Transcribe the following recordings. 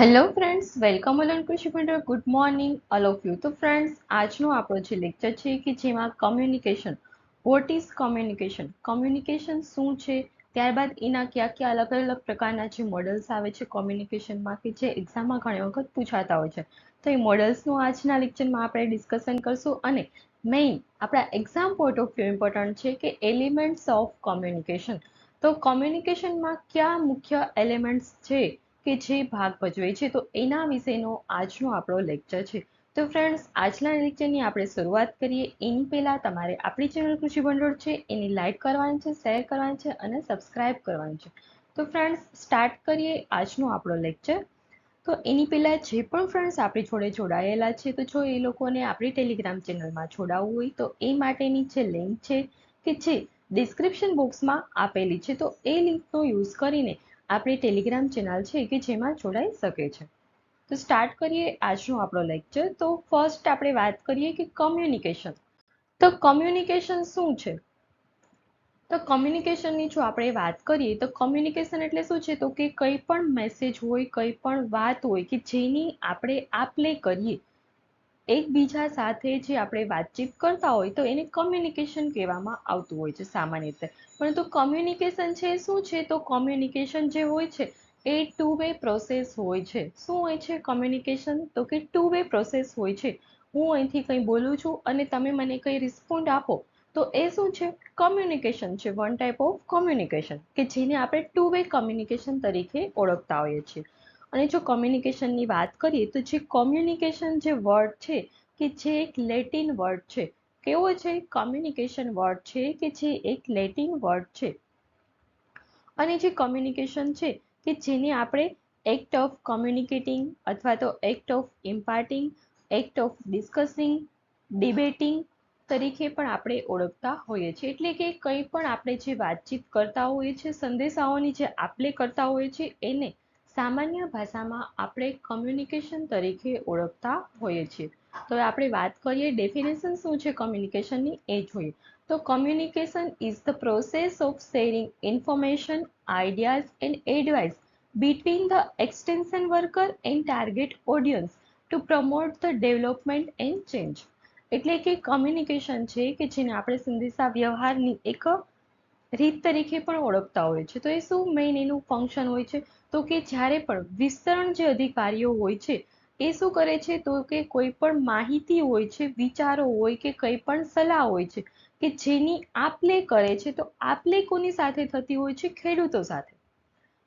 Hello friends, welcome all on કૃષિ ભંડાર. Good morning all of you. તો friends, આજનો આપણો જે લેક્ચર છે કે જેમાં કમ્યુનિકેશન, વોટ ઇઝ કમ્યુનિકેશન શું છે, ત્યારબાદ એના કયા કયા અલગ અલગ પ્રકારના જે મોડલ્સ આવે છે કમ્યુનિકેશનમાં કે જે એક્ઝામમાં ઘણી વખત પૂછાતા હોય છે. તો એ મોડલ્સનું આજના લેક્ચરમાં આપણે ડિસ્કશન કરશું અને મેઇન આપણા exam point of view important છે કે એલિમેન્ટ્સ ઓફ કમ્યુનિકેશન. તો કમ્યુનિકેશનમાં કયા મુખ્ય એલિમેન્ટ્સ છે કે જે ભાગ ભજવે છે, તો એના વિશેનો આજનો આપણો લેક્ચર છે. તો ફ્રેન્ડ્સ, આજના લેક્ચરની આપણે શરૂઆત કરીએ એની પહેલાં તમારે આપણી ચેનલ કૃષિ ભંડોળ છે એની લાઇક કરવાની છે, શેર કરવાની છે અને સબસ્ક્રાઇબ કરવાની છે. તો ફ્રેન્ડ્સ, સ્ટાર્ટ કરીએ આજનો આપણો લેક્ચર. તો એની પહેલાં જે પણ ફ્રેન્ડ્સ આપણી જોડે જોડાયેલા છે, તો જો એ લોકોને આપણી ટેલિગ્રામ ચેનલમાં જોડાવવું હોય તો એ માટેની જે લિંક છે કે જે ડિસ્ક્રિપ્શન બોક્સમાં આપેલી છે, તો એ લિંકનો યુઝ કરીને આપણી ટેલિગ્રામ ચેનલ છે કે જેમાં જોડાઈ શકે છે. તો સ્ટાર્ટ કરીએ આજનો આપણો લેક્ચર. તો ફર્સ્ટ આપણે વાત કરીએ કે કમ્યુનિકેશન. તો કમ્યુનિકેશન શું છે? તો કમ્યુનિકેશનની જો આપણે વાત કરીએ તો કમ્યુનિકેશન એટલે શું છે, તો કે કંઈ પણ મેસેજ હોય, કંઈ પણ વાત હોય કે જેની આપણે આપ-લે કરીએ એકબીજા સાથે જે આપણે વાતચીત કરતા હોય તો એને કમ્યુનિકેશન કહેવામાં આવતું હોય છે સામાન્ય રીતે. પરંતુ કમ્યુનિકેશન છે શું છે, તો કમ્યુનિકેશન જે હોય છે એ ટુ વે પ્રોસેસ હોય છે. શું હોય છે કમ્યુનિકેશન? તો કે ટુ વે પ્રોસેસ હોય છે. હું અહીંથી કંઈ બોલું છું અને તમે મને કંઈ રિસ્પોન્ડ આપો, તો એ શું છે? કમ્યુનિકેશન છે, વન ટાઈપ ઓફ કમ્યુનિકેશન કે જેને આપણે ટુ વે કમ્યુનિકેશન તરીકે ઓળખતા હોઈએ છીએ. અને જો કમ્યુનિકેશનની વાત કરીએ તો જે કમ્યુનિકેશન જે વર્ડ છે કે જે એક લેટિન વર્ડ છે. કેવો છે? કમ્યુનિકેશન વર્ડ છે કે જે એક લેટિન વર્ડ છે. અને જે કમ્યુનિકેશન છે કે જેને આપણે એક્ટ ઓફ કમ્યુનિકેટિંગ અથવા તો act of imparting, act of discussing, debating તરીકે પણ આપણે ઓળખતા હોઈએ છીએ. એટલે કે કંઈ પણ આપણે જે વાતચીત કરતા હોઈએ છીએ, સંદેશાઓની જે આપ-લે કરતા હોઈએ છીએ, એને સામાન્ય ભાષામાં આપણે કમ્યુનિકેશન તરીકે ઓળખતા હોઈએ છીએ. તો આપણે વાત કરીએ ડેફિનેશન શું છે કમ્યુનિકેશનની એ જોઈએ. તો communication is the process of sharing information, ideas and advice between the extension worker and target audience to promote the development and change. એટલે કે કમ્યુનિકેશન છે કે જેને આપણે સંદેશા વ્યવહારની એક રીત તરીકે પણ ઓળખતા હોય છે. તો એ શું મેઇન એનું ફંક્શન હોય છે, તો કે જ્યારે પણ વિસ્તરણ જે અધિકારીઓ હોય છે એ શું કરે છે, તો કે કોઈ પણ માહિતી હોય છે, વિચારો હોય કે કંઈ પણ સલાહ હોય છે કે જેની આપ-લે કરે છે, તો આપ-લે કોની સાથે થતી હોય છે? ખેડૂતો સાથે.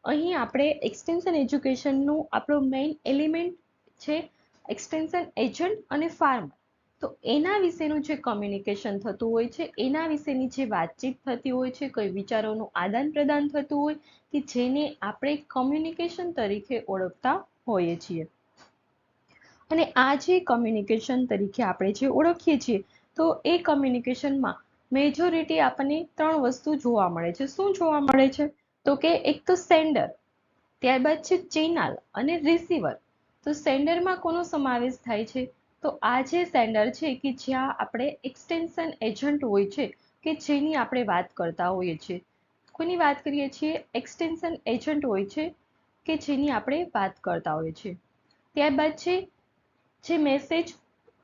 અહીં આપણે એક્સટેન્શન એજ્યુકેશનનું આપણો મેઇન એલિમેન્ટ છે એક્સટેન્શન એજન્ટ અને ફાર્મર. તો એના વિશેનું જે કમ્યુનિકેશન થતું હોય છે, એના વિશેની જે વાતચીત થતી હોય છે, કઈ વિચારોનું આદાન પ્રદાન થતું હોય કે જેને આપણે કમ્યુનિકેશન તરીકે ઓળખતા હોઈએ છીએ. અને આ જે કમ્યુનિકેશન તરીકે આપણે જે ઓળખીએ છીએ, તો એ કમ્યુનિકેશનમાં મેજોરિટી આપણને ત્રણ વસ્તુ જોવા મળે છે. શું જોવા મળે છે? તો કે એક તો સેન્ડર, ત્યારબાદ છે ચેનલ અને રિસીવર. તો સેન્ડરમાં કોનો સમાવેશ થાય છે? તો આ જે સેન્ડર છે કે જ્યાં આપણે એક્સટેન્શન એજન્ટ હોય છે કે જેની આપણે વાત કરતા હોઈએ છીએ. કોની વાત કરીએ છીએ? એક્સટેન્શન એજન્ટ હોય છે કે જેની આપણે વાત કરતા હોઈએ છીએ. ત્યારબાદ છે જે મેસેજ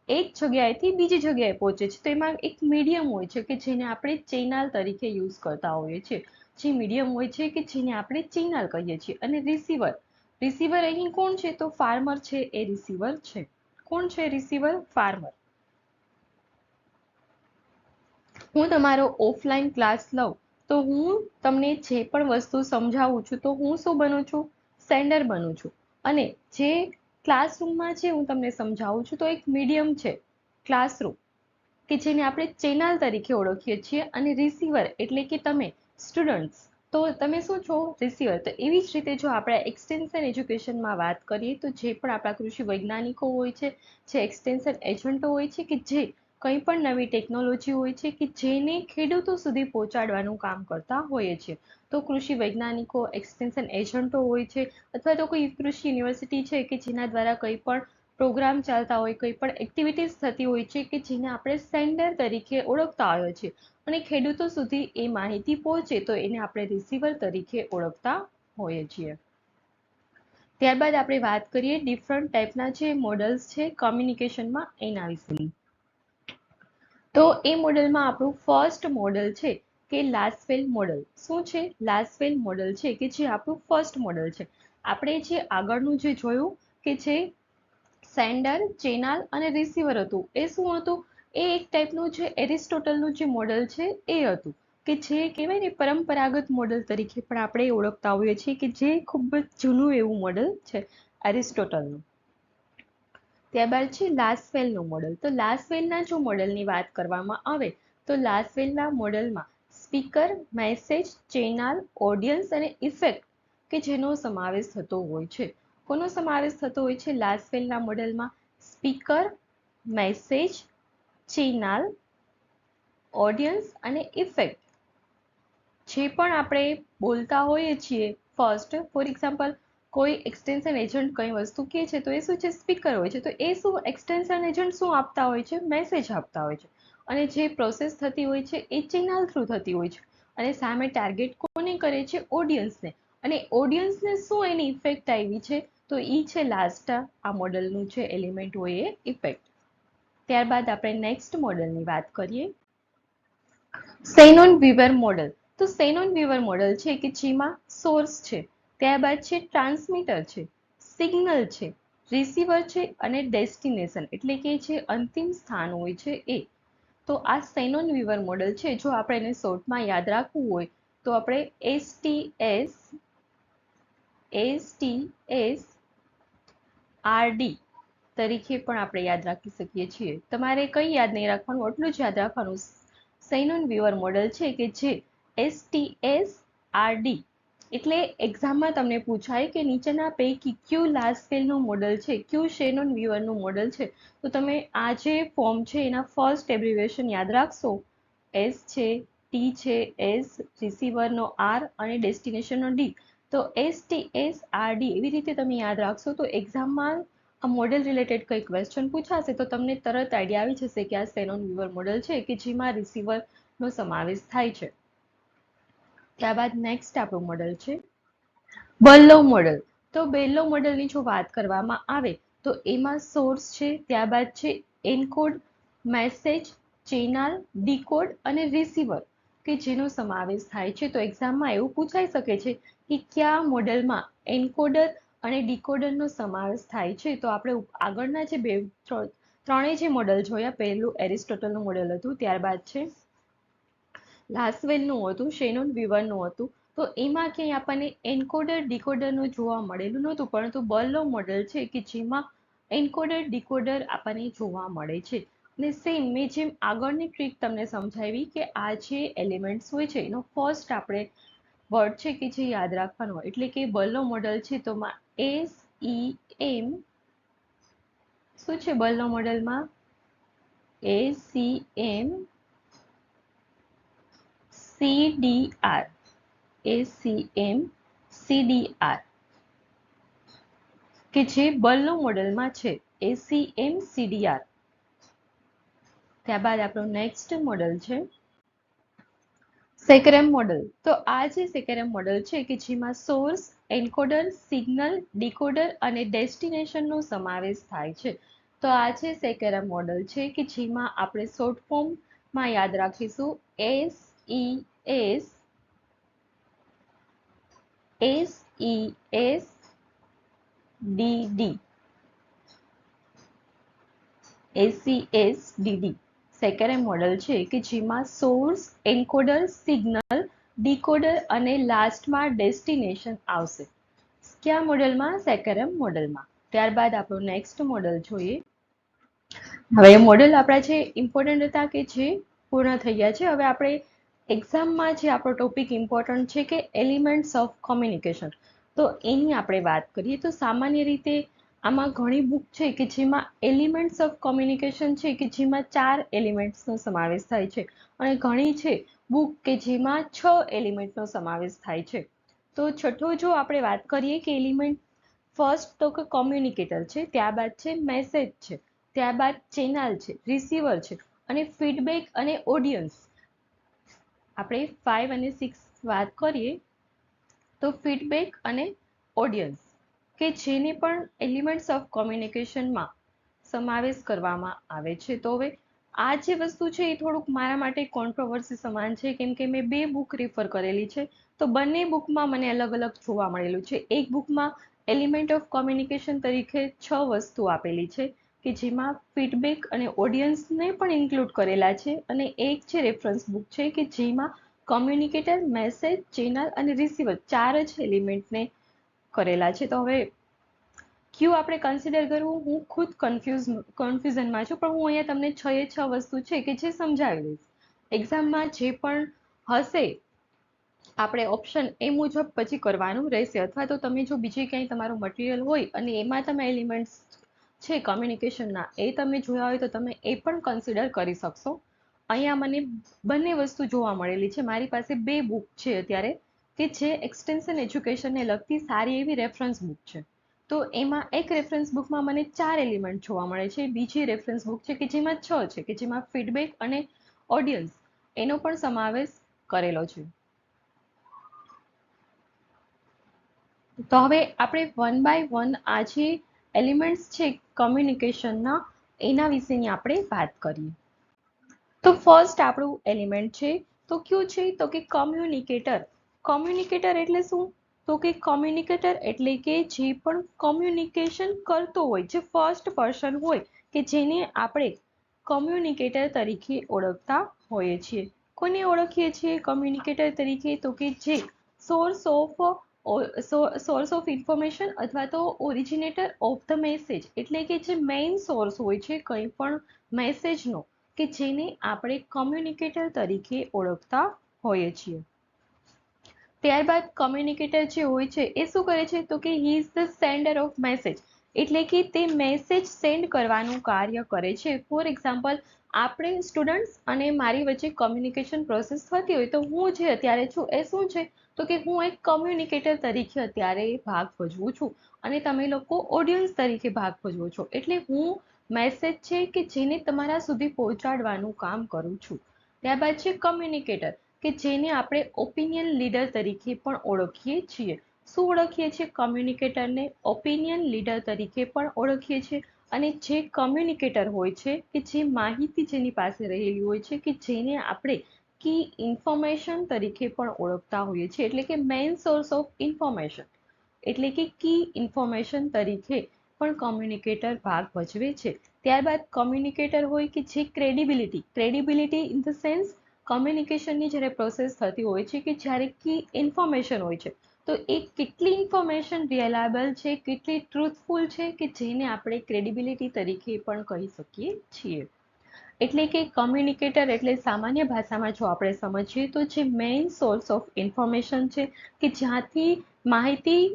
એક જગ્યાએથી બીજી જગ્યાએ પહોંચે છે, તો એમાં એક મીડિયમ હોય છે કે જેને આપણે ચેનલ તરીકે યુઝ કરતા હોઈએ છીએ. જે મીડિયમ હોય છે કે જેને આપણે ચેનલ કહીએ છીએ. અને રિસીવર, રિસીવર અહીં કોણ છે? તો ફાર્મર છે એ રિસીવર છે. કોણ છે રિસીવર? ફાર્મર. હું તમારો ઓફલાઈન ક્લાસ લઉં તો હું તમને જે પણ વસ્તુ સમજાવું છું તો હું શું બનું છું? સેન્ડર બનું છું. અને જે ક્લાસરૂમમાં છે હું તમને સમજાવું છું તો એક મીડિયમ છે ક્લાસરૂમ કે જેને આપણે ચેનલ તરીકે ઓળખીએ છીએ. અને રિસીવર એટલે કે તમે સ્ટુડન્ટ્સ, તો તમે શું છો? રિસીવર. તો એવી જ રીતે જો આપણે એક્સટેન્શન એજ્યુકેશનમાં વાત કરીએ તો જે પણ આપણા કૃષિ વૈજ્ઞાનિકો હોય છે, જે એક્સટેન્શન એજન્ટો હોય છે કે જે કંઈ પણ નવી ટેકનોલોજી હોય છે કે જેને ખેડૂતો સુધી પહોંચાડવાનું કામ કરતા હોઈએ છીએ, તો કૃષિ વૈજ્ઞાનિકો, એક્સટેન્શન એજન્ટો હોય છે, અથવા તો કોઈ કૃષિ યુનિવર્સિટી છે કે જેના દ્વારા કંઈ પણ પ્રોગ્રામ ચાલતા હોય, કંઈ પણ એક્ટિવિટીઝ થતી હોય છે કે જેને આપણે સેન્ડર તરીકે ઓળખતા હોઈએ છીએ. અને ખેડૂતો સુધી એ માહિતી પહોંચે તો એને આપણે રિસીવર તરીકે ઓળખતા હોઈએ છીએ. ત્યારબાદ આપણે વાત કરીએ ડિફરન્ટ ટાઈપના જે મોડલ્સ છે કમ્યુનિકેશનમાં એના વિશેની. તો એ મોડલમાં આપણું ફર્સ્ટ મોડલ છે કે લાસ્ટફેલ મોડલ. શું છે? લાસ્ટફેલ મોડલ છે કે જે આપણું ફર્સ્ટ મોડલ છે. આપણે જે આગળનું જે જોયું કે જે સેન્ડર, ચેનલ અને રિસીવર હતું, એ શું હતું? એ એક ટાઈપનું જે એરિસ્ટોટલનું જે મોડલ છે એ હતું કે જે કહેવાય ને પરંપરાગત મોડલ તરીકે પણ આપણે ઓળખતા હોઈએ છીએ કે જે ખૂબ જ જૂનું એવું મોડલ છે એરિસ્ટોટલનું. ત્યારબાદ છે લાસ્ટફેલનું મોડલ. તો લાસ્ટફેલના જો મોડલની વાત કરવામાં આવે તો લાસ્ટફેલના મોડલમાં સ્પીકર, મેસેજ, ચેનલ, ઓડિયન્સ અને ઇફેક્ટ કે જેનો સમાવેશ થતો હોય છે. કોનો સમાવેશ થતો હોય છે લાસ્ટફેલના મોડલમાં? સ્પીકર, મેસેજ, ચેનલ, ઓડિયન્સ અને ઇફેક્ટ. જે પણ આપણે બોલતા હોઈએ છીએ ફર્સ્ટ, ફોર એક્ઝામ્પલ કોઈ એક્સટેન્શન એજન્ટ કઈ વસ્તુ કહે છે તો એ શું છે? સ્પીકર હોય છે. તો એ શું એક્સટેન્શન એજન્ટ શું આપતા હોય છે? મેસેજ આપતા હોય છે. અને જે પ્રોસેસ થતી હોય છે એ ચેનલ થ્રુ થતી હોય છે. અને સામે ટાર્ગેટ કોને કરે છે? ઓડિયન્સને. અને ઓડિયન્સને શું એની ઇફેક્ટ આવી છે? તો એ છે લાસ્ટ આ મોડલનું જે એલિમેન્ટ હોય એ ઇફેક્ટ. ત્યારબાદ આપણે નેક્સ્ટ મોડલની વાત કરીએ, શેનોન વીવર મોડલ. તો શેનોન વીવર મોડલ છે કે જેમાં સોર્સ છે, ત્યારબાદ છે ટ્રાન્સમીટર છે, સિગ્નલ છે, રિસીવર છે અને ડેસ્ટિનેશન એટલે કે જે અંતિમ સ્થાન હોય છે એ. તો આ શેનોન વીવર મોડલ છે. જો આપણે એને શોર્ટમાં યાદ રાખવું હોય તો આપણે STS RD તરીકે પણ આપણે યાદ રાખી શકીએ છીએ. તમારે કંઈ યાદ નહીં રાખવાનું, એટલું જ યાદ રાખવાનું. શેનોન વીવર મોડલ છે કે જે STS RD. એટલે એક્ઝામમાં તમને પૂછાય કે નીચેના પૈકી કયું લાસ્ટફેલનું મોડલ છે, કયું શેનોન વીવરનું મોડલ છે, તો તમે આ જે ફોર્મ છે એના ફર્સ્ટ એબ્રિવિએશન યાદ રાખશો. S છે, T છે, S, રિસીવરનો R અને ડેસ્ટિનેશનનો D. તો STS RD એવી રીતે તમે યાદ રાખશો તો એક્ઝામમાં આ મોડેલ રિલેટેડ કંઈ ક્વેશ્ચન પૂછાશે તો તમને તરત આઈડિયા આવી જશે કે આ શેનોન વીવર મોડેલ છે કે જેમાં રિસીવરનો સમાવેશ થાય છે. ત્યારબાદ નેક્સ્ટ આપણું મોડેલ છે બેરલોવ મોડેલ. તો બેરલોવ મોડેલની જો વાત કરવામાં આવે તો એમાં સોર્સ છે, ત્યારબાદ છે એન્કોડ, મેસેજ, ચેનલ, ડીકોડ અને રિસીવર કે જેનો સમાવેશ થાય છે. તો એક્ઝામમાં એવું પૂછાઈ શકે છે કે કયા મોડેલમાં એન્કોડર અને ડીકોડરનો સમાવેશ થાય છે. તો આપણે આગળના જે ત્રણેય જે મોડેલ જોયા, પહેલું એરિસ્ટોટલનું મોડેલ હતું, ત્યારબાદ છે લાસ્ટવેલનું હતું, શેનોન વીવરનું હતું. તો એમાં ક્યાંય આપણને એન્કોડર ડીકોડરનું જોવા મળેલું નહોતું, પરંતુ બેરલોવ મોડેલ છે કે જેમાં એન્કોડર ડીકોડર આપણને જોવા મળે છે. અને સેમ મેં જેમ આગળની ટ્રીક તમને સમજાવી કે આ જે એલિમેન્ટ્સ હોય છે એનો ફર્સ્ટ આપણે વર્ડ છે કે જે યાદ રાખવાનો હોય, એટલે કે બેરલોવ મોડેલ છે તો SEM શું છે બેરલોવ મોડેલમાં? SEM CDR. SEM CDR કે જે બેરલોવ મોડેલમાં છે. SEM CDR. ત્યારબાદ આપણું નેક્સ્ટ મોડેલ છે સેકરેમ મોડેલ. તો આ જે સેકરેમ મોડેલ છે કે જેમાં સોર્સ, એન્કોડર, સિગ્નલ, ડીકોડર અને ડેસ્ટિનેશનનો સમાવેશ થાય છે. તો આ જે સેકરેમ મોડેલ છે કે જેમાં આપણે શોર્ટ ફોર્મમાં યાદ રાખીશું SESDD. સેકરેમ મોડેલ છે કે જેમાં સોર્સ, એન્કોડર, સિગ્નલ, ડીકોડર અને લાસ્ટમાં ડેસ્ટિનેશન આવશે. કયા મોડેલમાં? સેકરેમ મોડેલમાં. ત્યારબાદ આપણું નેક્સ્ટ મોડેલ જોઈએ. હવે મોડેલ આપણા જે ઇમ્પોર્ટન્ટ હતા કે જે પૂર્ણ થઈ ગયા છે. હવે આપણે એક્ઝામમાં જે આપણો ટોપિક ઇમ્પોર્ટન્ટ છે કે એલિમેન્ટ્સ ઓફ કોમ્યુનિકેશન, તો એની આપણે વાત કરીએ. તો સામાન્ય રીતે આમાં ઘણી બુક છે કે જેમાં એલિમેન્ટ્સ ઓફ કોમ્યુનિકેશન છે કે જેમાં 4 એલિમેન્ટ્સનો સમાવેશ થાય છે, અને ઘણી છે બુક કે જેમાં 6 એલિમેન્ટનો સમાવેશ થાય છે. તો છઠ્ઠો જો આપણે વાત કરીએ કે એલિમેન્ટ ફર્સ્ટ તો કે કોમ્યુનિકેટર છે, ત્યારબાદ છે મેસેજ છે, ત્યારબાદ ચેનલ છે, રિસીવર છે અને ફીડબેક અને ઓડિયન્સ. આપણે 5 અને 6 વાત કરીએ તો ફીડબેક અને ઓડિયન્સ કે જેને પણ એલિમેન્ટ્સ ઓફ કોમ્યુનિકેશનમાં સમાવેશ કરવામાં આવે છે. તો હવે આ જે વસ્તુ છે એ થોડુંક મારા માટે કોન્ટ્રોવર્સી સમાન છે, કેમ કે મેં 2 બુક રેફર કરેલી છે, તો બંને બુકમાં મને અલગ અલગ જોવા મળેલું છે. એક બુકમાં એલિમેન્ટ ઓફ કોમ્યુનિકેશન તરીકે 6 વસ્તુ આપેલી છે, કે જેમાં ફીડબેક અને ઓડિયન્સને પણ ઇન્ક્લુડ કરેલા છે, અને એક છે રેફરન્સ બુક છે કે જેમાં કોમ્યુનિકેટર, મેસેજ, ચેનલ અને રિસીવર 4 જ એલિમેન્ટને કરેલા છે. તો હવે ક્યુ આપણે કન્સિડર કરવું, હું ખુદ કન્ફ્યુઝનમાં છું, પણ હું અહીંયા તમને 6 એ 6 વસ્તુ છે કે જે સમજાવી દઈશ. એક્ઝામમાં જે પણ હશે આપણે ઓપ્શન એ મુજબ પછી કરવાનું રહેશે, અથવા તો તમે જો બીજે ક્યાંય તમારું મટીરિયલ હોય અને એમાં તમે એલિમેન્ટ્સ છે કોમ્યુનિકેશનના એ તમે જોયા હોય તો તમે એ પણ કન્સિડર કરી શકશો. અહીંયા મને બંને વસ્તુ જોવા મળેલી છે. મારી પાસે 2 બુક છે અત્યારે, કે જે એક્સટેન્શન એજ્યુકેશનને લગતી સારી એવી રેફરન્સ બુક છે. તો એમાં એક રેફરન્સ બુકમાં મને 4 એલિમેન્ટ જોવા મળે છે, બીજી રેફરન્સ બુક છે કે જેમાં 6 છે, કે જેમાં ફીડબેક અને ઓડિયન્સ એનો પણ સમાવેશ કરેલો છે. તો હવે આપણે વન બાય વન આ જે એલિમેન્ટ્સ છે કોમ્યુનિકેશનના એના વિશેની આપણે વાત કરીએ. તો ફર્સ્ટ આપણું એલિમેન્ટ છે તો કયું છે, તો કે કોમ્યુનિકેટર. કોમ્યુનિકેટર એટલે શું, તો કે કોમ્યુનિકેટર એટલે કે જે પણ કોમ્યુનિકેશન કરતો હોય, જે ફર્સ્ટ પર્સન હોય, કે જેને આપણે કોમ્યુનિકેટર તરીકે ઓળખતા હોઈએ છીએ. કોને ઓળખીએ છીએ કોમ્યુનિકેટર તરીકે, તો કે જે સોર્સ ઓફ ઇન્ફોર્મેશન અથવા તો ઓરિજિનેટર ઓફ ધ મેસેજ, એટલે કે જે મેઇન સોર્સ હોય છે કંઈ પણ મેસેજનો, કે જેને આપણે કોમ્યુનિકેટર તરીકે ઓળખતા હોઈએ છીએ. ત્યારબાદ કોમ્યુનિકેટર જે હોય છે એ શું કરે છે, તો કે he is the sender of message, એટલે કે તે મેસેજ સેન્ડ કરવાનું કાર્ય કરે છે. ફોર એક્ઝામ્પલ, આપણે સ્ટુડન્ટ્સ અને મારી વચ્ચે કોમ્યુનિકેશન પ્રોસેસ થતી હોય, તો હું જે અત્યારે છું એ શું છે, તો કે હું એક કોમ્યુનિકેટર તરીકે અત્યારે ભાગ ભજવું છું, અને તમે લોકો ઓડિયન્સ તરીકે ભાગ ભજવો છો. એટલે હું મેસેજ છે કે જેને તમારા સુધી પહોંચાડવાનું કામ કરું છું. ત્યારબાદ છે કમ્યુનિકેટર, કે જેને આપણે ઓપિનિયન લીડર તરીકે પણ ઓળખીએ છીએ. શું ઓળખીએ છીએ કોમ્યુનિકેટરને? ઓપિનિયન લીડર તરીકે પણ ઓળખીએ છીએ. અને જે કમ્યુનિકેટર હોય છે, કે જે માહિતી જેની પાસે રહેલી હોય છે, કે જેને આપણે કી ઇન્ફોર્મેશન તરીકે પણ ઓળખતા હોઈએ છીએ, એટલે કે મેઇન સોર્સ ઓફ ઇન્ફોર્મેશન, એટલે કે કી ઇન્ફોર્મેશન તરીકે પણ કોમ્યુનિકેટર ભાગ ભજવે છે. ત્યારબાદ કોમ્યુનિકેટર હોય કે જે ક્રેડિબિલિટી ઇન ધ સેન્સ, કોમ્યુનિકેશનની જ્યારે પ્રોસેસ થતી હોય છે, કે જ્યારે કી ઇન્ફોર્મેશન હોય છે, તો એ કેટલી ઇન્ફોર્મેશન રિલાયબલ છે, કેટલી ટ્રુથફુલ છે, કે જેને આપણે ક્રેડિબિલિટી તરીકે પણ કહી શકીએ છીએ. એટલે કે કોમ્યુનિકેટર એટલે સામાન્ય ભાષામાં જો આપણે સમજીએ તો જે મેઇન સોર્સ ઓફ ઇન્ફોર્મેશન છે, કે જ્યાંથી માહિતી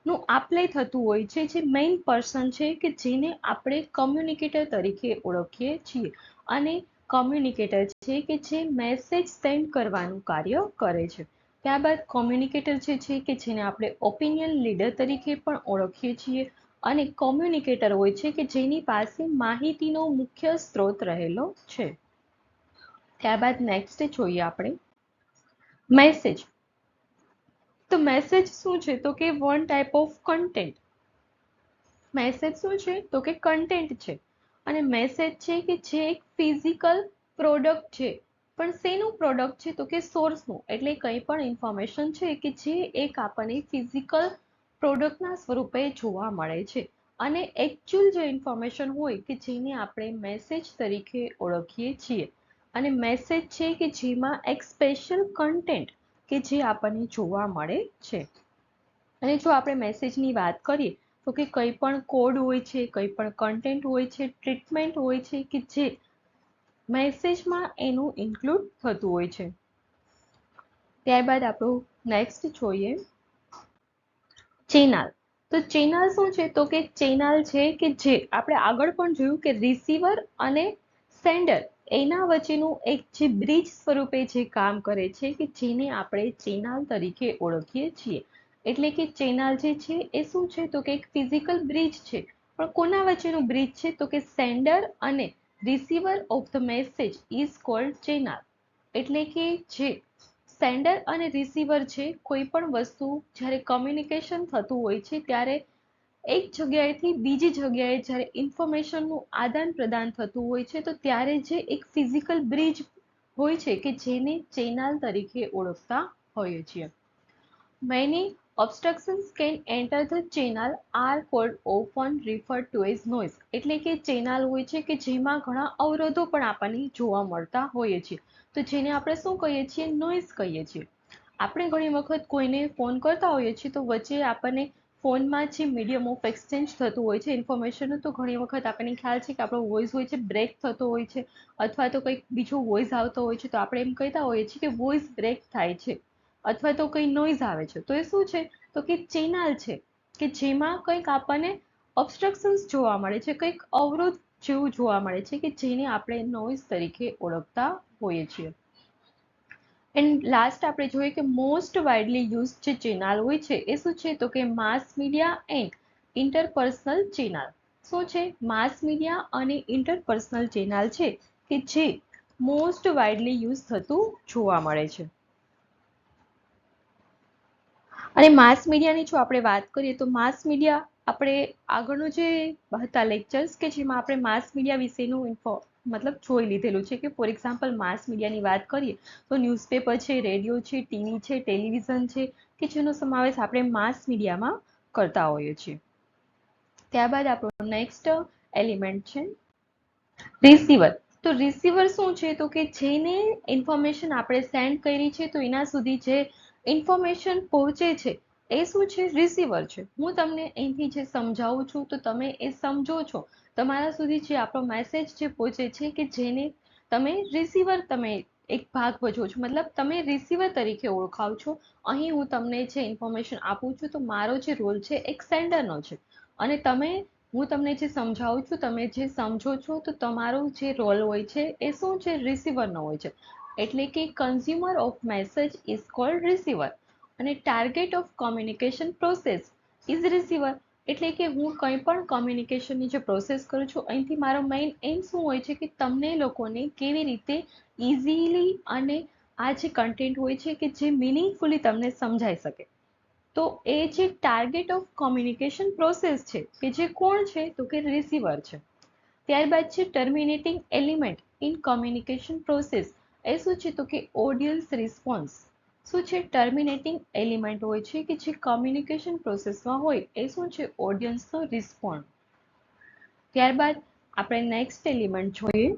નું આપલે થતું હોય છે, જે મેઇન પર્સન છે, કે જેને આપણે કોમ્યુનિકેટર તરીકે ઓળખીએ છીએ. અને કોમ્યુનિકેટર છે કે જે મેસેજ સેન્ડ કરવાનું કાર્ય કરે છે. ત્યારબાદ કોમ્યુનિકેટર જે છે કે જેને આપણે ઓપિનિયન લીડર તરીકે પણ ઓળખીએ છીએ, અને કોમ્યુનિકેટર હોય છે કે જેની પાસે માહિતીનો મુખ્ય સ્ત્રોત રહેલો છે. ત્યારબાદ નેક્સ્ટ જોઈએ આપણે મેસેજ. તો મેસેજ શું છે, તો કે one type of content. Message શું છે, તો કે કન્ટેન્ટ છે. અને મેસેજ છે કે જે એક ફિઝિકલ પ્રોડક્ટ છે. પણ શેનું પ્રોડક્ટ છે, તો કે સોર્સનું, એટલે કંઈ પણ ઇન્ફોર્મેશન છે કે જે એક આપણને ફિઝિકલ પ્રોડક્ટના સ્વરૂપે જોવા મળે છે. અને એકચ્યુઅલ જે ઇન્ફોર્મેશન હોય, કે જેને આપણે મેસેજ તરીકે ઓળખીએ છીએ. અને મેસેજ છે કે જેમાં એક સ્પેશિયલ કન્ટેન્ટ કે જે આપણને જોવા મળે છે. અને જો આપણે મેસેજની વાત કરીએ, તો કે કંઈ પણ કોડ હોય છે, કંઈ પણ કન્ટેન્ટ હોય છે, ટ્રીટમેન્ટ હોય છે, કે જે મેસેજમાં એનું ઇન્ક્લુડ થતું હોય છે. ત્યારબાદ આપણું નેક્સ્ટ જોઈએ ચેનલ. તો ચેનલ શું છે, તો કે ચેનલ છે કે જે આપણે આગળ પણ જોયું કે રિસીવર અને સેન્ડર એના વચ્ચેનું એક જે બ્રિજ સ્વરૂપે જે કામ કરે છે, કે જેને આપણે ચેનલ તરીકે ઓળખીએ છીએ. એટલે કે ચેનલ જે છે એ શું છે, તો કે એક ફિઝિકલ બ્રિજ છે. પણ કોના વચ્ચેનું બ્રિજ છે, તો કે સેન્ડર અને receiver of the message is cold channel. એટલે કે જે સેન્ડર અને રિસીવર છે, કોઈ પણ વસ્તુ જ્યારે કમ્યુનિકેશન થતું હોય છે ત્યારે એક જગ્યાએથી બીજી જગ્યાએ જ્યારે ઇન્ફોર્મેશનનું આદાન પ્રદાન થતું હોય છે તો ત્યારે જે એક ફિઝિકલ બ્રિજ હોય છે કે જેને ચેનલ તરીકે ઓળખતા હોઈએ છીએ. Many obstructions can enter the channel are called often referred to as noise. એટલે કે ચેનલ હોય છે કે જેમાં ઘણા અવરોધો પણ આપણને જોવા મળતા હોઈએ છીએ. તો જેને આપણે શું કહીએ છીએ? નોઇઝ કહીએ છીએ. આપણે ઘણી વખત કોઈને ફોન કરતા હોઈએ છીએ તો વચ્ચે આપણને ફોનમાં જે મીડિયમ ઓફ એક્સચેન્જ થતું હોય છે ઇન્ફોર્મેશનનું, તો ઘણી વખત આપણને ખ્યાલ છે કે આપણો વોઇસ હોય છે બ્રેક થતો હોય છે અથવા તો કંઈક બીજો વોઇસ આવતો હોય છે તો આપણે એમ કહેતા હોઈએ છીએ કે વોઇસ બ્રેક થાય છે અથવા તો કંઈ નોઇઝ આવે છે. તો એ શું છે? તો કે ચેનલ છે કે જેમાં કંઈક આપણને ઓબ્સ્ટ્રક્શન્સ જોવા મળે છે, કંઈક અવરોધ જેવું જોવા મળે છે કે જેને આપણે નોઇઝ તરીકે ઓળખતા હોઈએ છીએ. એન્ડ લાસ્ટ આપણે જોઈએ કે મોસ્ટ વાઇડલી યુઝ જે ચેનલ હોય છે એ શું છે? તો કે mass media and interpersonal channel. શું છે? માસ મીડિયા અને ઇન્ટરપર્સનલ ચેનલ છે કે જે મોસ્ટ વાઇડલી યુઝ થતું જોવા મળે છે. અને માસ મીડિયાની જો આપણે વાત કરીએ તો માસ મીડિયા આપણે આગળનું જે હતા લેક્ચર્સ કે જેમાં આપણે માસ મીડિયા વિશેનું મતલબ જોઈ લીધેલું છે કે ફોર એક્ઝામ્પલ માસ મીડિયાની વાત કરીએ તો ન્યૂઝપેપર છે, રેડિયો છે, ટીવી છે, ટેલિવિઝન છે કે જેનો સમાવેશ આપણે માસ મીડિયામાં કરતા હોઈએ છીએ. ત્યારબાદ આપણો નેક્સ્ટ એલિમેન્ટ છે રિસીવર. તો રિસીવર શું છે? તો કે જેને ઇન્ફોર્મેશન આપણે સેન્ડ કરી છે તો એના સુધી જે ઇન્ફોર્મેશન પહોંચે છે એ શું છે? રિસીવર છે. હું તમને અહીંથી જે સમજાવું છું તો તમે એ સમજો છો. તમારા સુધી જે આપણો મેસેજ જે પહોંચે છે કે જેને તમે રિસીવર તમે એક ભાગ ભજવો છો, મતલબ તમે રિસીવર તરીકે ઓળખાવ છો. અહીં હું તમને જે ઇન્ફોર્મેશન આપું છું તો મારો જે રોલ છે એક સેન્ડરનો છે અને હું તમને જે સમજાવું છું તમે જે સમજો છો તો તમારો જે રોલ હોય છે એ શું છે? રિસીવરનો હોય છે. એટલે કે consumer of message is called receiver અને target of communication process is receiver. એટલે કે હું કંઈ પણ કોમ્યુનિકેશનની જે પ્રોસેસ કરું છું અહીંથી મારો મેઇન એમ શું હોય છે કે તમને લોકોને કેવી રીતે ઇઝીલી અને આ જે કન્ટેન્ટ હોય છે કે જે મિનિંગફુલી તમને સમજાઈ શકે. તો એ જે ટાર્ગેટ ઓફ કોમ્યુનિકેશન પ્રોસેસ છે કે જે કોણ છે? તો કે રિસીવર છે. ત્યારબાદ છે terminating element in communication process. એ શું છે? તો કે ઓડિયન્સ રિસ્પોન્સ. શું છે? ટર્મિનેટિંગ એલિમેન્ટ હોય છે કે જે કોમ્યુનિકેશન પ્રોસેસમાં હોય એ શું છે? ઓડિયન્સનો રિસ્પોન્સ. ત્યારબાદ આપણે નેક્સ્ટ એલિમેન્ટ જોઈએ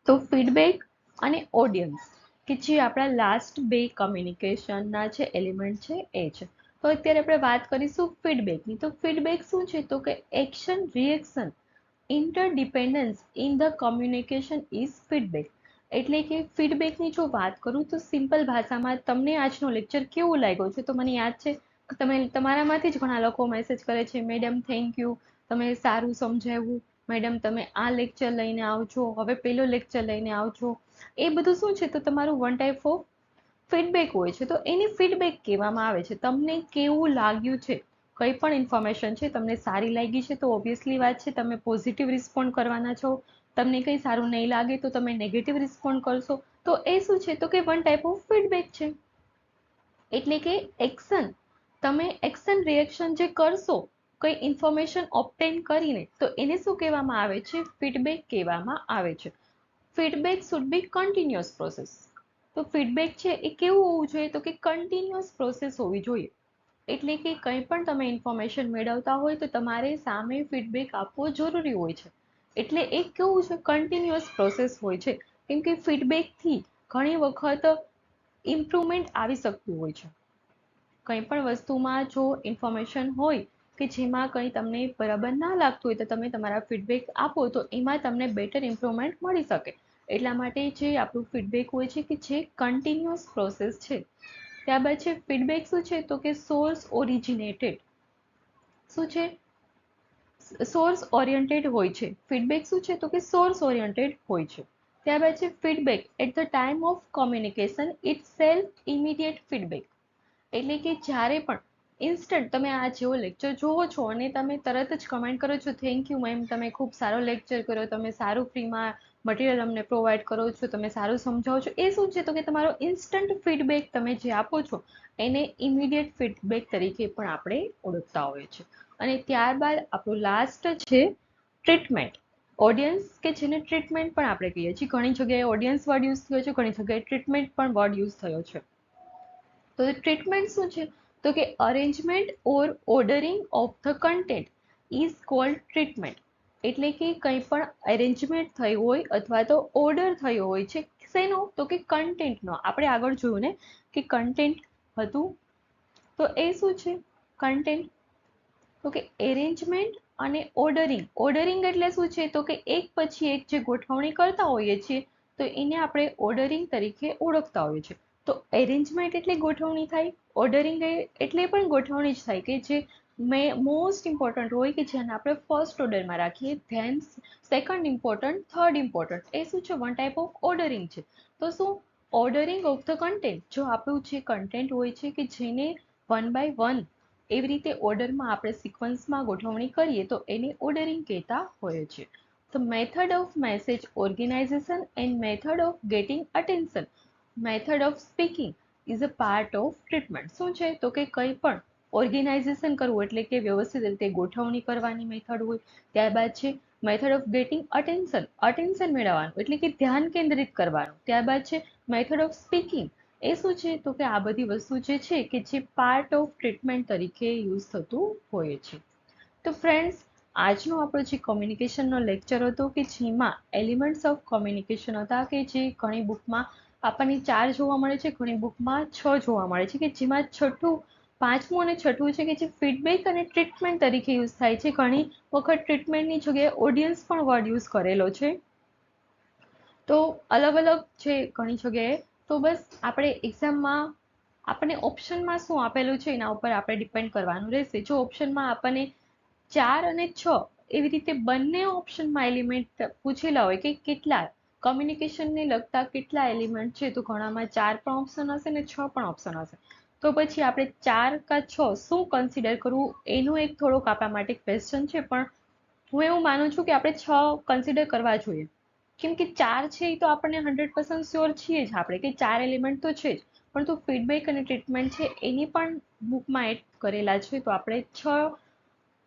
તો ફીડબેક અને ઓડિયન્સ કે જે આપણા લાસ્ટ બે કમ્યુનિકેશનના જે એલિમેન્ટ છે એ છે. તો અત્યારે આપણે વાત કરીશું ફીડબેકની. તો ફીડબેક શું છે? તો કે action reaction interdependence in the communication is feedback. એટલે કે ફીડબેકની જો વાત કરું તો સિમ્પલ ભાષામાં તમને આજનો લેક્ચર કેવું લાગ્યો છે? તો મને યાદ છે કે તમારામાંથી જ ઘણા લોકો મેસેજ કરે છે, મેડમ થેન્ક યુ, તમે સારું સમજાવ્યું, મેડમ તમે આ લેક્ચર લઈને આવજો, હવે પેલો લેક્ચર લઈને આવજો. એ બધું શું છે? તો તમારું વન ટાઈપ ઓફ ફીડબેક હોય છે. તો એની ફીડબેક કહેવામાં આવે છે. તમને કેવું લાગ્યું છે? કંઈ પણ ઇન્ફોર્મેશન છે તમને સારી લાગી છે તો ઓબ્વિયસલી વાત છે તમે પોઝિટિવ રિસ્પોન્ડ કરવાના છો. તમને કંઈ સારું નહીં લાગે તો તમે નેગેટિવ રિસ્પોન્ડ કરશો. તો એ શું છે? તો કે વન ટાઈપ ઓફ ફીડબેક છે. એટલે કે એક્શન, તમે એક્શન રિએક્શન જે કરશો કંઈ ઇન્ફોર્મેશન ઓબ્ટેન કરીને તો એને શું કહેવામાં આવે છે? ફીડબેક કહેવામાં આવે છે. Feedback should be continuous process. તો ફીડબેક છે એ કેવું હોવું જોઈએ? તો કે કન્ટિન્યુઅસ પ્રોસેસ હોવી જોઈએ. એટલે કે કંઈ પણ તમે ઇન્ફોર્મેશન મેળવતા હોય તો તમારે સામે ફીડબેક આપવો જરૂરી હોય છે. એટલે એ કેવું છે? કન્ટિન્યુઅસ પ્રોસેસ હોય છે. કેમ કે ફીડબેકથી ઘણી વખત ઇમ્પ્રુવમેન્ટ આવી શકતું હોય છે. કંઈ પણ વસ્તુમાં જો ઇન્ફોર્મેશન હોય કે જેમાં કંઈ તમને બરાબર ના લાગતું હોય તો તમે તમારા ફીડબેક આપો તો એમાં તમને બેટર ઇમ્પ્રુવમેન્ટ મળી શકે. એટલા માટે જે આપણું ફીડબેક હોય છે કે જે કન્ટિન્યુઅસ પ્રોસેસ છે. ત્યારબાદ છે ફીડબેક શું છે? તો કે સોર્સ ઓરિજિનેટેડ. શું છે? સોર્સ ઓરિએન્ટેડ હોય છે. ફીડબેક શું છે? તો કે સોર્સ ઓરિએન્ટેડ હોય છે. ત્યારબાદ છે feedback at the time of communication itself immediate feedback. એટલે કે જ્યારે પણ ઇન્સ્ટન્ટ તમે આ જેવો લેક્ચર જોવો છો અને તમે તરત જ કમેન્ટ કરો છો થેન્ક યુ મેમ, તમે ખૂબ સારો લેક્ચર કર્યો, તમે સારું ફ્રીમાં મટીરિયલ અમને પ્રોવાઈડ કરો છો, તમે સારું સમજાવો છો. એ શું છે? તો કે તમારો ઇન્સ્ટન્ટ ફીડબેક તમે જે આપો છો એને ઇમિડિયેટ ફીડબેક તરીકે પણ આપણે ઓળખતા હોઈએ છીએ. અને ત્યારબાદ આપણું લાસ્ટ છે ટ્રીટમેન્ટ. ઓડિયન્સ કે જેને ટ્રીટમેન્ટ પણ આપણે કહીએ છીએ. ઘણી જગ્યાએ ઓડિયન્સ વર્ડ યુઝ થયો છે, ઘણી જગ્યાએ ટ્રીટમેન્ટ પણ વર્ડ યુઝ થયો છે. તો ટ્રીટમેન્ટ શું છે? તો કે arrangement or ordering of the content is called treatment. એટલે કે કંઈ પણ અરેન્જમેન્ટ થયું હોય અથવા તો ઓર્ડર થયો હોય છે, શેનો? તો કે કન્ટેન્ટનો. આપણે આગળ જોયું ને કે કન્ટેન્ટ હતું, તો એ શું છે કન્ટેન્ટ? તો કે એરેન્જમેન્ટ અને ઓર્ડરિંગ. ઓર્ડરિંગ એટલે શું છે? તો કે એક પછી એક જે ગોઠવણી કરતા હોઈએ છીએ તો એને આપણે ઓર્ડરિંગ તરીકે ઓળખતા હોઈએ છીએ. તો એરેન્જમેન્ટ એટલે ગોઠવણી થાય, ઓર્ડરિંગ એટલે પણ ગોઠવણી જ થાય, કે જે મોસ્ટ ઇમ્પોર્ટન્ટ હોય કે જેને આપણે ફર્સ્ટ ઓર્ડરમાં રાખીએ, then second important, third important. એ શું છે? વન ટાઈપ ઓફ ઓર્ડરિંગ છે. તો શું? Ordering of the content. જો આપણું જે કન્ટેન્ટ હોય છે કે જેને વન બાય વન એવી રીતે ઓર્ડરમાં આપણે સિક્વન્સમાં ગોઠવણી કરીએ તો એને ઓર્ડરિંગ કહેતા હોઈએ છીએ. The method of message organization and method of getting attention, method of speaking is a part of treatment. શું છે? તો કે કંઈ પણ ઓર્ગેનાઇઝેશન કરવું એટલે કે વ્યવસ્થિત રીતે ગોઠવણી કરવાની મેથડ હોય. ત્યારબાદ છે method of gating attention, attention મેળવવાનું એટલે કે ધ્યાન કેન્દ્રિત કરવાનું. ત્યારબાદ છે મેથડ ઓફ સ્પીકિંગ. એ શું છે? તો કે આ બધી વસ્તુ જે છે કે જે પાર્ટ ઓફ ટ્રીટમેન્ટ તરીકે યુઝ થતું હોય છે. તો ફ્રેન્ડ્સ, આજનો આપણો જે કોમ્યુનિકેશનનો લેક્ચર હતો કે જેમાં એલિમેન્ટ્સ ઓફ કોમ્યુનિકેશન હતા, કે જે ઘણી બુકમાં આપણને 4 જોવા મળે છે, ઘણી બુકમાં 6 જોવા મળે છે, કે જેમાં પાંચમું અને છઠ્ઠું છે કે જે ફીડબેક અને ટ્રીટમેન્ટ તરીકે યુઝ થાય છે. ઘણી વખત ટ્રીટમેન્ટની જગ્યાએ ઓડિયન્સ પણ વર્ડ યુઝ કરેલો છે. તો અલગ અલગ છે ઘણી જગ્યાએ. તો બસ આપણે એક્ઝામમાં આપણને ઓપ્શનમાં શું આપેલું છે એના ઉપર આપણે ડિપેન્ડ કરવાનું રહેશે. જો ઓપ્શનમાં આપણને 4 અને 6 એવી રીતે બંને ઓપ્શનમાં એલિમેન્ટ પૂછેલા હોય કે કેટલા કમ્યુનિકેશનને લગતા કેટલા એલિમેન્ટ છે, તો ઘણામાં 4 પણ ઓપ્શન હશે ને 6 પણ ઓપ્શન હશે. તો પછી આપણે 4 કા 6 શું કન્સિડર કરવું એનું એક થોડોક આપણા માટે ક્વેશ્ચન છે. પણ હું એવું માનું છું કે આપણે 6 કન્સિડર કરવા જોઈએ, કેમ કે 4 છે એ તો આપણને 100% શ્યોર છીએ જ આપણે કે 4 એલિમેન્ટ તો છે જ, પરંતુ ફીડબેક અને ટ્રીટમેન્ટ છે એની પણ બુકમાં એડ કરેલા છે, તો આપણે 6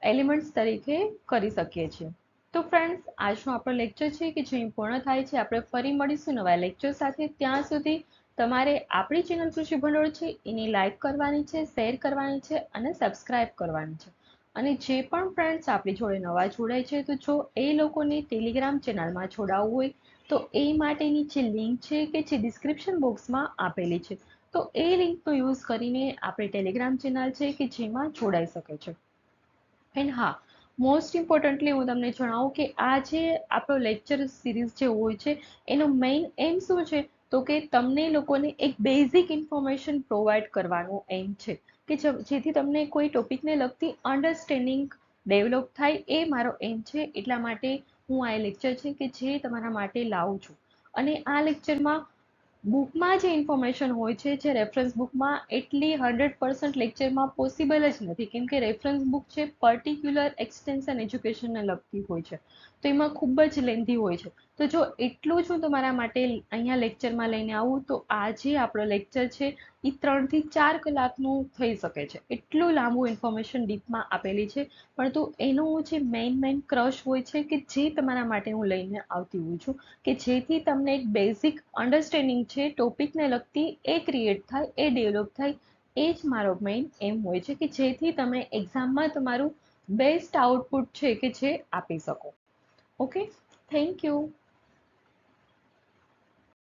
એલિમેન્ટ્સ તરીકે કરી શકીએ છીએ. તો ફ્રેન્ડ્સ, આજનો આપણો લેક્ચર છે કે જે પૂર્ણ થાય છે. આપણે ફરી મળીશું નવા લેક્ચર સાથે. ત્યાં સુધી તમારે આપણી ચેનલ કૃષિ ભંડોળ છે એને લાઈક કરવાની છે, શેર કરવાની છે અને સબસ્ક્રાઇબ કરવાની છે. અને જે પણ ફ્રેન્ડ્સ આપણી જોડે નવા જોડાય છે, તો જો એ લોકોને ટેલિગ્રામ ચેનલમાં જોડાવવું હોય તો એ માટેની જે લિંક છે કે જે ડિસ્ક્રિપ્શન બોક્સમાં આપેલી છે, તો એ લિંકનો યુઝ કરીને આપણે ટેલિગ્રામ ચેનલ છે કે જેમાં જોડાઈ શકે છે. એન્ડ હા, મોસ્ટ ઇમ્પોર્ટન્ટલી હું તમને જણાવું કે આ જે આપણો લેક્ચર સિરીઝ જે હોય છે એનો મેઇન એમ શું છે? તો કે તમને લોકોને એક બેઝિક ઇન્ફોર્મેશન પ્રોવાઈડ કરવાનો એમ છે, કે જેથી તમને કોઈ ટોપિકને લગતી અન્ડરસ્ટેન્ડિંગ ડેવલપ થાય, એ મારો એમ છે. એટલા માટે હું આ લેક્ચર છે કે જે તમારા માટે લાવું છું. અને આ લેક્ચરમાં બુકમાં જે ઇન્ફોર્મેશન હોય છે, જે રેફરન્સ બુકમાં, એટલી 100% લેક્ચરમાં પોસિબલ જ નથી, કેમ કે રેફરન્સ બુક છે પર્ટિક્યુલર એક્સટેન્શન એજ્યુકેશનને લગતી હોય છે, તો એમાં ખૂબ જ લેન્ધી હોય છે. તો જો એટલું જ હું તમારા માટે અહીંયા લેક્ચરમાં લઈને આવું, તો આજે આપણો લેક્ચર છે એ 3 થી 4 કલાકનું થઈ શકે છે. એટલું લાંબુ ઇન્ફોર્મેશન ડીપમાં આપેલી છે, પરંતુ એનું જે મેઇન ક્રશ હોય છે કે જે તમારા માટે હું લઈને આવતી હોઉં છું, કે જેથી તમને એક બેઝિક અન્ડરસ્ટેન્ડિંગ છે ટોપિકને લગતી, એ ક્રિએટ થાય, એ ડેવલપ થાય. એ જ મારો મેઇન એમ હોય છે કે જેથી તમે એક્ઝામમાં તમારું બેસ્ટ આઉટપુટ છે કે જે આપી શકો. Okay, thank you.